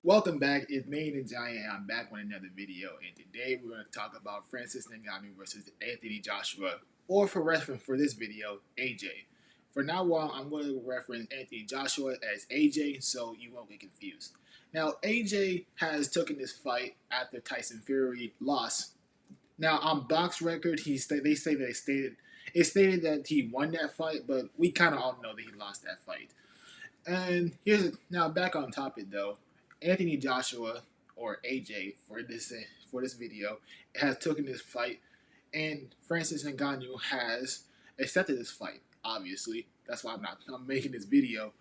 Welcome back. It's me and Giant. I'm back with another video, and today we're going to talk about Francis Ngannou versus Anthony Joshua, or for reference for this video, AJ. For now on, I'm going to reference Anthony Joshua as AJ, so you won't get confused. Now, AJ has taken this fight after Tyson Fury lost. Now, on box record, it stated that he won that fight, but we kind of all know that he lost that fight. And now back on topic though. Anthony Joshua or AJ for this video has taken this fight, and Francis Ngannou has accepted this fight. Obviously, that's why I'm making this video.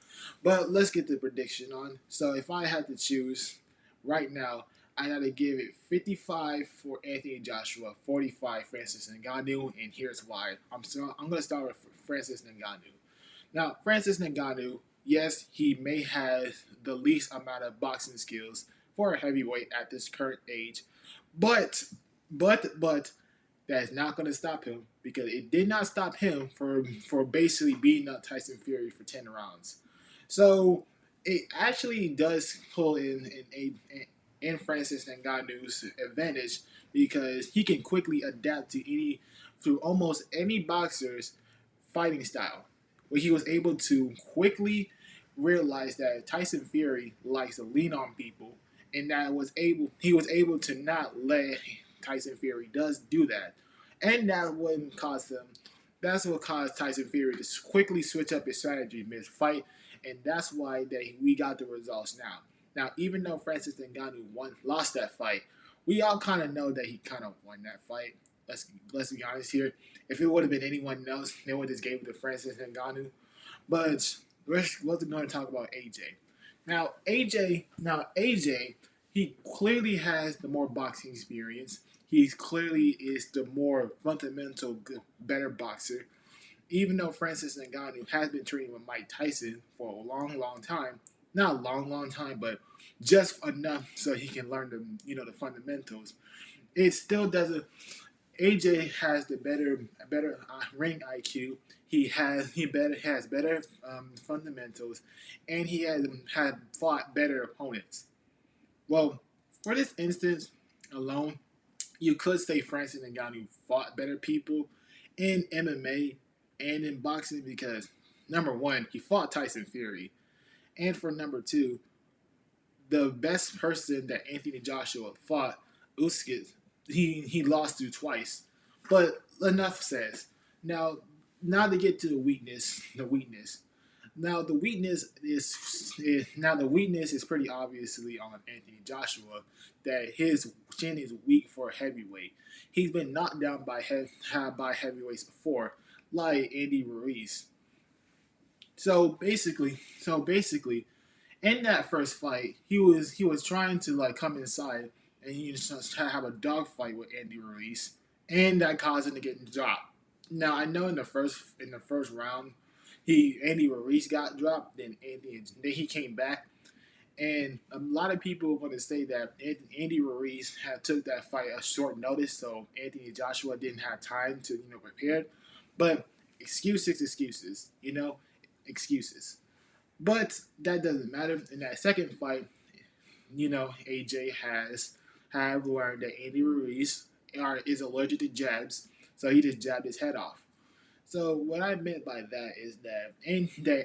But let's get the prediction on. So if I had to choose right now, I gotta give it 55 for Anthony Joshua, 45 Francis Ngannou, and here's why. I'm gonna start with Francis Ngannou. Now, Francis Ngannou, yes, he may have the least amount of boxing skills for a heavyweight at this current age, but, but that's not going to stop him because it did not stop him for basically beating up Tyson Fury for 10 rounds. So it actually does pull in Francis Ngannou's advantage because he can quickly adapt to almost any boxer's fighting style, where he was able to quickly realize that Tyson Fury likes to lean on people, and that he was able to not let Tyson Fury does do that, and that wouldn't cause him. That's what caused Tyson Fury to quickly switch up his strategy mid fight, and that's why we got the results now. Now, even though Francis Ngannou lost that fight, we all kind of know that he kind of won that fight. Let's be honest here. If it would have been anyone else, they would have just gave it to Francis Ngannou. But we're going to talk about AJ. Now AJ, he clearly has the more boxing experience. He clearly is the more fundamental, better boxer. Even though Francis Ngannou has been training with Mike Tyson for a long, long time, not a long, long time, but just enough so he can learn the fundamentals. It still doesn't. AJ has the better ring IQ. Has better fundamentals, and he had fought better opponents. Well, for this instance alone, you could say Francis Ngannou fought better people in MMA and in boxing because number one, he fought Tyson Fury, and for number two, the best person that Anthony Joshua fought, Usyk, he lost to twice. But enough says. Now, now to get to the weakness. Now the weakness is pretty obviously on Anthony Joshua that his chin is weak for a heavyweight. He's been knocked down by heavyweights before, like Andy Ruiz. So basically, in that first fight, he was trying to like come inside and he just try to have a dogfight with Andy Ruiz, and that caused him to get dropped. Now I know in the first round, Andy Ruiz got dropped, then he came back, and a lot of people are going to say that Andy Ruiz had took that fight a short notice, so Anthony Joshua didn't have time to prepare. But excuses. But that doesn't matter. In that second fight, AJ have learned that Andy Ruiz is allergic to jabs, so he just jabbed his head off. So what I meant by that is that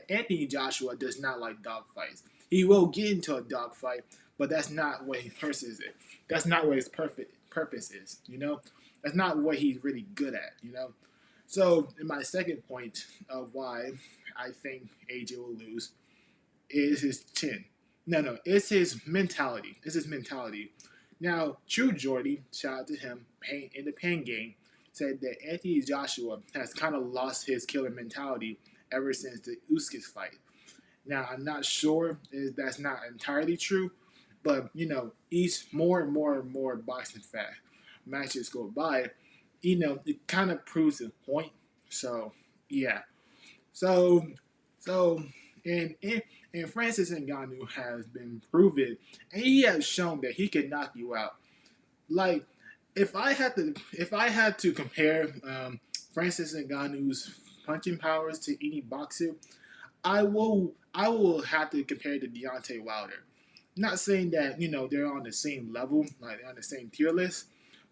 Anthony Joshua does not like dogfights. He will get into a dogfight, but that's not what he purposes it. That's not what his perfect purpose is. That's not what he's really good at. So in my second point of why I think AJ will lose is his chin. No, it's his mentality. It's his mentality. Now, True Jordy, shout out to him, in the Pain game, said that Anthony Joshua has kind of lost his killer mentality ever since the Usyk fight. Now, I'm not sure if that's not entirely true, but each more and more and more boxing matches go by, it kind of proves the point. So, yeah. So, so, and Francis Ngannou has been proven, and he has shown that he can knock you out. Like, if I had to compare Francis Ngannou's punching powers to any boxer, I will have to compare it to Deontay Wilder. Not saying that they're on the same level, like they're on the same tier list,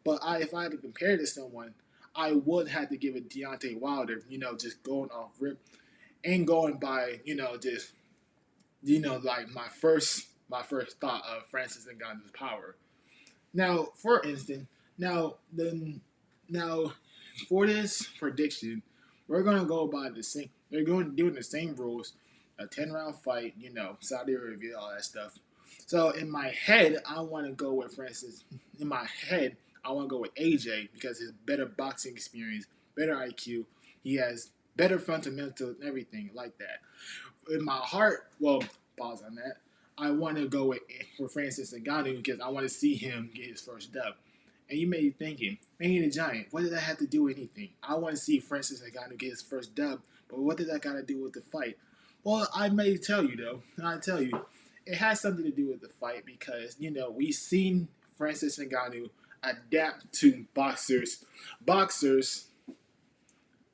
but if I had to compare it to someone, I would have to give it Deontay Wilder. Just going off rip and going by just like my first thought of Francis Ngannou's power. Now, for instance, now then now for this prediction, we're gonna go by the same. They're going doing the same rules, a 10 round fight. Saudi Arabia, all that stuff. So in my head, I want to go with Francis. In my head, I want to go with AJ because his better boxing experience, better IQ. He has better fundamental and everything like that. In my heart, well, pause on that. I want to go with Francis Ngannou because I want to see him get his first dub. And you may be thinking, man, the Giant, what did that have to do with anything? I want to see Francis Ngannou get his first dub, but what did that got to do with the fight? Well, I may tell you though, and I tell you, it has something to do with the fight because we've seen Francis Ngannou adapt to boxers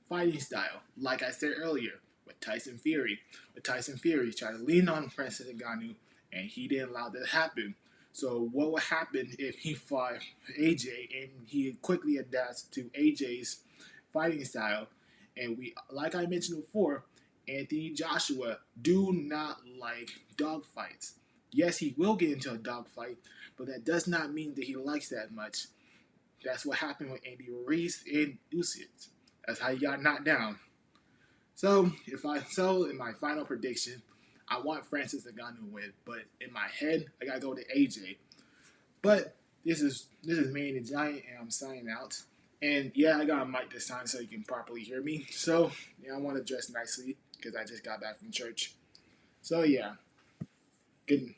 fighting style. Like I said earlier, with Tyson Fury. With Tyson Fury, tried to lean on Francis Ngannou, and he didn't allow that to happen. So what would happen if he fought AJ and he quickly adapts to AJ's fighting style? And like I mentioned before, Anthony Joshua do not like dogfights. Yes, he will get into a dogfight, but that does not mean that he likes that much. That's what happened with Andy Ruiz and Usyk. That's how he got knocked down. So in my final prediction, I want Francis Ngannou to win, but in my head, I gotta go to AJ. But this is me and the Giant, and I'm signing out. And yeah, I got a mic this time so you can properly hear me. So yeah, I want to dress nicely because I just got back from church. So yeah, goodbye.